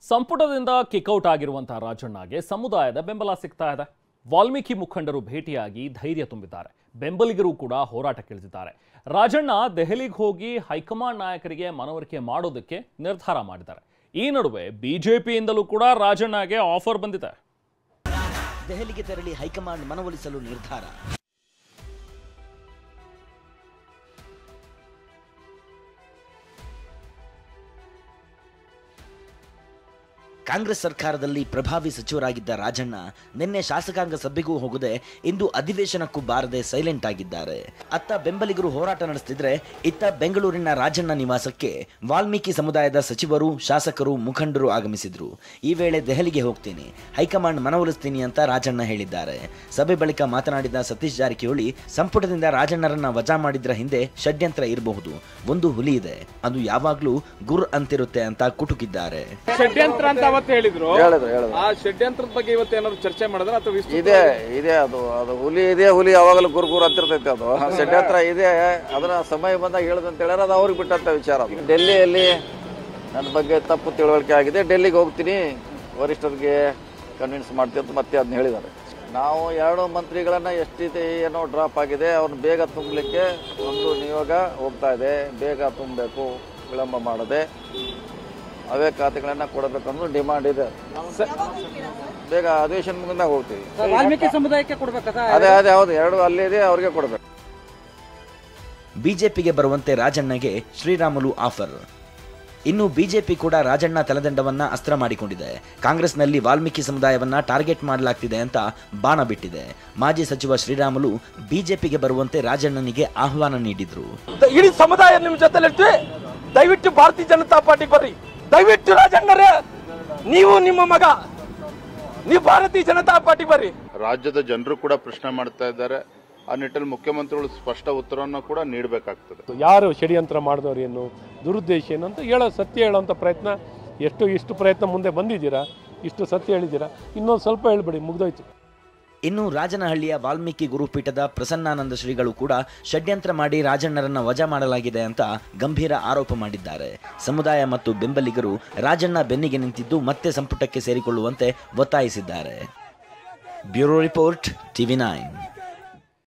ಸಂಪುಟದಿಂದ ಕಿಕ್ಔಟ್ ಆಗಿರುವಂತಹ ರಾಜಣ್ಣಗೆ ಸಮುದಾಯದ ಬೆಂಬಲ ಸಿಗ್ತಾ ಇದೆ. ವಾಲ್ಮೀಕಿ ಮುಖಂಡರು ಭೇಟಿಯಾಗಿ ಧೈರ್ಯ ತುಂಬಿದ್ದಾರೆ. ಬೆಂಬಲಿಗರು ಕೂಡ ಹೋರಾಟಕ್ಕಿಳಿದಿದ್ದಾರೆ. ರಾಜಣ್ಣ ದೆಹಲಿಗೆ ಹೋಗಿ ಹೈಕಮಾಂಡ್ ನಾಯಕರಿಗೆ ಮನವರಿಕೆ ಮಾಡೋದಕ್ಕೆ ನಿರ್ಧಾರ ಮಾಡಿದ್ದಾರೆ. ಈ ನಡುವೆ ಬಿಜೆಪಿಯಿಂದಲೂ ಕೂಡ ರಾಜಣ್ಣಗೆ ಆಫರ್ ಬಂದಿದೆ. ದೆಹಲಿಗೆ ತೆರಳಿ ಹೈಕಮಾಂಡ್ ಮನವೊಲಿಸಲು ನಿರ್ಧಾರ. ಕಾಂಗ್ರೆಸ್ ಸರ್ಕಾರದಲ್ಲಿ ಪ್ರಭಾವಿ ಸಚಿವರಾಗಿದ್ದ ರಾಜಣ್ಣ ನಿನ್ನೆ ಶಾಸಕಾಂಗ ಸಭೆಗೂ ಹೋಗದೆ ಇಂದು ಅಧಿವೇಶನಕ್ಕೂ ಬಾರದೆ ಸೈಲೆಂಟ್ ಆಗಿದ್ದಾರೆ. ಅತ್ತ ಬೆಂಬಲಿಗರು ಹೋರಾಟ ನಡೆಸುತ್ತಿದ್ರೆ, ಇತ್ತ ಬೆಂಗಳೂರಿನ ರಾಜಣ್ಣ ನಿವಾಸಕ್ಕೆ ವಾಲ್ಮೀಕಿ ಸಮುದಾಯದ ಸಚಿವರು, ಶಾಸಕರು, ಮುಖಂಡರು ಆಗಮಿಸಿದ್ರು. ಈ ವೇಳೆ ದೆಹಲಿಗೆ ಹೋಗ್ತೀನಿ, ಹೈಕಮಾಂಡ್ ಮನವೊಲಿಸ್ತೀನಿ ಅಂತ ರಾಜಣ್ಣ ಹೇಳಿದ್ದಾರೆ. ಸಭೆ ಬಳಿಕ ಮಾತನಾಡಿದ ಸತೀಶ್ ಜಾರಕಿಹೊಳಿ, ಸಂಪುಟದಿಂದ ರಾಜಣ್ಣರನ್ನ ವಜಾ ಮಾಡಿದ್ರ ಹಿಂದೆ ಷಡ್ಯಂತ್ರ ಇರಬಹುದು. ಒಂದು ಹುಲಿ ಇದೆ, ಅದು ಯಾವಾಗ್ಲೂ ಗುರ್ ಅಂತಿರುತ್ತೆ ಅಂತ ಕುಟುಕಿದ್ದಾರೆ. ಷಡ್ಯಂತ್ರ ಅಂತ ಹೇಳಿದ್ರು. ಆ ಷಡ್ಯಂತ್ರದ ಬಗ್ಗೆ ಇವತ್ತು ಏನಾದ್ರು ಚರ್ಚೆ ಮಾಡಿದ್ರೆ ಅಥವಾ ಇದೆ ಅದು ಹುಲಿ ಇದೆ, ಹುಲಿ ಯಾವಾಗಲೂ ಗುರುಗುರು ಅಂತಿರ್ತೈತೆ. ಅದು ಷಡ್ಯಂತ್ರ ಇದೆ, ಅದನ್ನ ಸಮಯ ಬಂದಾಗ ಹೇಳದಂತ ಹೇಳ್ಯಾರ. ಅದು ಅವ್ರಿಗೆ ಬಿಟ್ಟಂತ ವಿಚಾರ. ಡೆಲ್ಲಿಯಲ್ಲಿ ನನ್ನ ಬಗ್ಗೆ ತಪ್ಪು ತಿಳುವಳಿಕೆ ಆಗಿದೆ, ಡೆಲ್ಲಿಗೆ ಹೋಗ್ತೀನಿ, ವರಿಷ್ಠರಿಗೆ ಕನ್ವಿನ್ಸ್ ಮಾಡ್ತೀವಿ ಅಂತ ಮತ್ತೆ ಅದನ್ನ ಹೇಳಿದ್ದಾರೆ. ನಾವು 2 ಮಂತ್ರಿಗಳನ್ನ ಎಷ್ಟಿದೆ ಏನೋ ಡ್ರಾಪ್ ಆಗಿದೆ, ಅವ್ರನ್ನ ಬೇಗ ತುಂಬಲಿಕ್ಕೆ ಒಂದು ನಿಯೋಗ ಹೋಗ್ತಾ ಇದೆ. ಬೇಗ ತುಂಬಬೇಕು, ವಿಳಂಬ ಮಾಡದೆ ಅವೇ ಖಾತೆಗಳನ್ನ ಕೊಡಬೇಕು ಅನ್ನೋ ಡಿಮಾಂಡ್ ಇದೆ. ಬೇಗ ಅಧಿವೇಶನ ಮುಗಿದಾಗ ಹೋಗ್ತೀವಿ. ವಾಲ್ಮೀಕಿ ಸಮುದಾಯಕ್ಕೆ ಕೊಡಬೇಕು. ಅದೇ ಹೌದು, 2 ಅಲ್ಲಿದೆ, ಅವ್ರಿಗೆ ಕೊಡಬೇಕು. ಬಿಜೆಪಿಗೆ ಬರುವಂತೆ ರಾಜಣ್ಣಗೆ ಶ್ರೀರಾಮುಲು ಆಫರ್. ಇನ್ನು ಬಿಜೆಪಿ ಕೂಡ ರಾಜಣ್ಣ ತಲೆದಂಡವನ್ನ ಅಸ್ತ್ರ ಮಾಡಿಕೊಂಡಿದೆ. ಕಾಂಗ್ರೆಸ್ನಲ್ಲಿ ವಾಲ್ಮೀಕಿ ಸಮುದಾಯವನ್ನ ಟಾರ್ಗೆಟ್ ಮಾಡಲಾಗ್ತಿದೆ ಅಂತ ಬಾಣ ಬಿಟ್ಟಿದೆ. ಮಾಜಿ ಸಚಿವ ಶ್ರೀರಾಮುಲು ಬಿಜೆಪಿಗೆ ಬರುವಂತೆ ರಾಜಣ್ಣನಿಗೆ ಆಹ್ವಾನ ನೀಡಿದ್ರು. ಇಡೀ ಸಮುದಾಯ ನಿಮ್ಮ ಜೊತೆ ದಯವಿಟ್ಟು ಭಾರತೀಯ ಜನತಾ ಪಾರ್ಟಿ ಬರ್ರಿ. ದಯವಿಟ್ಟು ರಾಜಣ್ಣರೇ, ನೀವು ನಿಮ್ಮ ಮಗ, ನೀವು ಭಾರತೀಯ ಜನತಾ ಪಾರ್ಟಿ ಬರ್ರಿ. ರಾಜ್ಯದ ಜನರು ಕೂಡ ಪ್ರಶ್ನೆ ಮಾಡ್ತಾ ಇದ್ದಾರೆ. ಆ ನಿಟ್ಟಲ್ಲಿ ಮುಖ್ಯಮಂತ್ರಿಗಳು ಸ್ಪಷ್ಟ ಉತ್ತರವನ್ನು ಕೂಡ ನೀಡಬೇಕಾಗ್ತದೆ. ಯಾರು ಷಡ್ಯಂತ್ರ ಮಾಡಿದವರು ಏನು, ದುರುದ್ದೇಶ ಏನು ಅಂತ ಸತ್ಯ ಹೇಳೋಂಥ ಪ್ರಯತ್ನ ಇಷ್ಟು ಪ್ರಯತ್ನ ಮುಂದೆ ಬಂದಿದ್ದೀರಾ, ಇಷ್ಟು ಸತ್ಯ ಹೇಳಿದ್ದೀರಾ, ಇನ್ನೊಂದು ಸ್ವಲ್ಪ ಹೇಳ್ಬೇಡಿ, ಮುಗ್ದೋಯ್ತು. ಇನ್ನು ರಾಜನಹಳ್ಳಿಯ ವಾಲ್ಮೀಕಿ ಗುರುಪೀಠದ ಪ್ರಸನ್ನಾನಂದ ಶ್ರೀಗಳು ಕೂಡ ಷಡ್ಯಂತ್ರ ಮಾಡಿ ರಾಜಣ್ಣರನ್ನ ವಜಾ ಮಾಡಲಾಗಿದೆ ಅಂತ ಗಂಭೀರ ಆರೋಪ ಮಾಡಿದ್ದಾರೆ. ಸಮುದಾಯ ಮತ್ತು ಬೆಂಬಲಿಗರು ರಾಜಣ್ಣ ಬೆನ್ನಿಗೆ ನಿಂತಿದ್ದು ಮತ್ತೆ ಸಂಪುಟಕ್ಕೆ ಸೇರಿಕೊಳ್ಳುವಂತೆ ಒತ್ತಾಯಿಸಿದ್ದಾರೆ. Bureau report, TV9.